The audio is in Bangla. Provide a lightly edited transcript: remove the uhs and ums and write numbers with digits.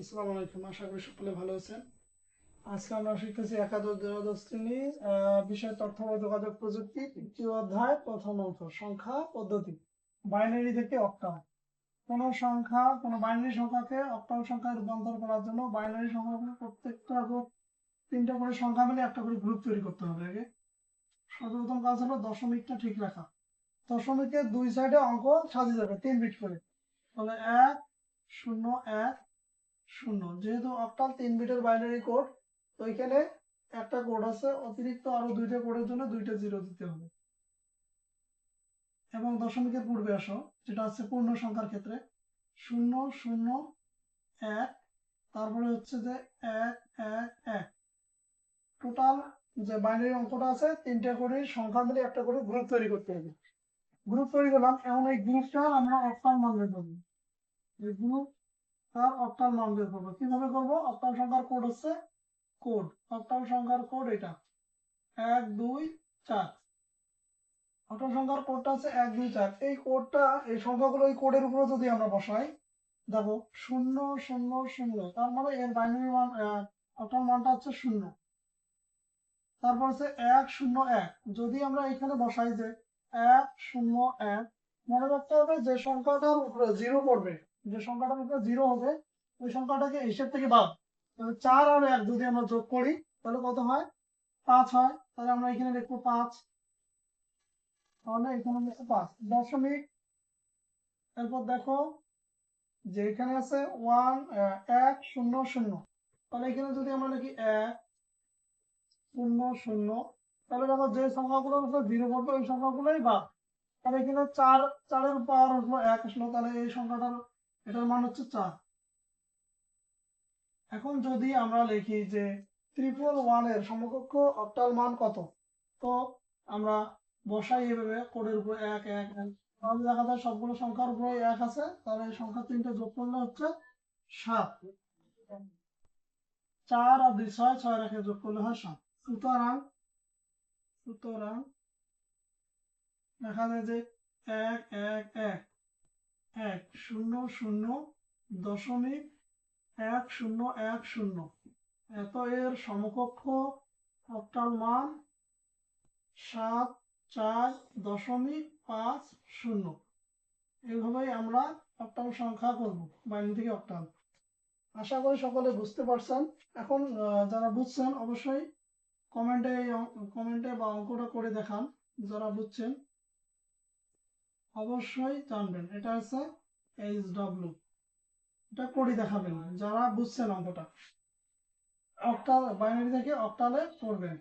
আসসালামু আলাইকুম, আশা করি সকলে ভালো আছেন। আজকে আমরা শিখতেছি একাদশ দ্বাদশ শ্রেণী বিষয় তথ্য ও যোগাযোগ প্রযুক্তি, তৃতীয় অধ্যায়, প্রথম অংশ সংখ্যা পদ্ধতি, বাইনারি থেকে অক্টাল। কোনো বাইনারি সংখ্যাকে অক্টাল সংখ্যায় রূপান্তর করার জন্য বাইনারি সংখ্যাগুলো প্রত্যেকটা তিনটা করে সংখ্যা মিলে একটা করে গ্রুপ তৈরি করতে হবে। আগে সর্বপ্রথম কাজ হলো দশমিকটা ঠিক রাখা। দশমিকের দুই সাইডে অঙ্ক সাজিয়ে যাবে 3 বিট করে, তাহলে 1 0 1 0। যেহেতু অক্টাল 3 বিটের বাইনারি কোড, তো এখানে একটা কোড আছে, অতিরিক্ত আরো দুইটা কোডের জন্য দুইটা জিরো দিতে হবে। এবং দশমিকের পূর্বে আসো, যেটা হচ্ছে পূর্ণ সংখ্যার ক্ষেত্রে 0 0 1, তারপরে হচ্ছে যে 1 1 1। টোটাল যে বাইনারি অঙ্কটা আছে তিনটা করে সংখ্যা মিলে একটা করে গ্রুপ তৈরি করতে হবে। গ্রুপ তৈরি করলাম, এখন এই গ্রুপটার আমরা অক্টাল মান বের করবো। এই গ্রুপ তার অক্টাল মান বের করবো কিভাবে করবো? অক্টাল সংখ্যার কোড হচ্ছে অক্টাল সংখ্যার কোড এটা 1 2 4। অক্টাল সংখ্যার কোডটা হচ্ছে 1 2 4। এই কোডটা, এই সংখ্যাগুলো এই কোডের উপরে যদি আমরা বসাই, দেখো 0 0 0, তার মানে এর বাইনারি মান অক্টাল মানটা হচ্ছে 0। তারপর হচ্ছে 1 0 1। যদি আমরা এখানে বসাই যে 1 0 1, মনে রাখতে হবে যে সংখ্যাটার উপরে জিরো পড়বে, যে সংখ্যাটার উপরে জিরো হবে ওই সংখ্যাটাকে হিসেব থেকে বাদ। 4 আর 1 যদি আমরা যোগ করি তাহলে কত হয়? 5 হয়। তাহলে আমরা এখানে লিখবো 5। তাহলে এখানে লিখবো 5 দশমিক। এরপর দেখো যে এখানে আছে 1 0 0, তাহলে এখানে যদি আমরা লিখি 1 0 0, তাহলে দেখো যে সংখ্যাগুলোর উপর জিরো পড়বে ওই সংখ্যাগুলোই বাদ। তাহলে এখানে 4 এর পাওয়ার আসলো 1 আসলো, তাহলে এই সংখ্যাটার এটার মান হচ্ছে 4। এখন যদি আমরা লিখি যে 111 এর সমকক্ষ অক্টাল মান কত, তো আমরা বসাই এভাবে কোডের উপর 1 1 1। তাহলে দেখা যায় সবগুলো সংখ্যার উপরে 1 আছে, তাহলে এই সংখ্যা তিনটে যোগ করলে হচ্ছে 7। 4 আর 2 6, 6 রেখে যোগ করলে হয় 7। সুতরাং সুতরাং দেখা যায় যে 1 1 1 1 0 0 দশমিক 1010, এত এর সমকক্ষ অক্টাল মান 74.50। এইভাবেই আমরা অক্টাল সংখ্যা করব, বাইনারি থেকে অক্টাল। আশা করি সকলে বুঝতে পারছেন। এখন যারা বুঝছেন অবশ্যই কমেন্টে বা অঙ্কটা করে দেখান। যারা বুঝছেন অবশ্যই জানবেন, এটা হচ্ছে HW, এটা করে দেখাবেন যারা বুঝছেন অঙ্কটা। অক্টাল বাইনারি থেকে অক্টালে করবেন।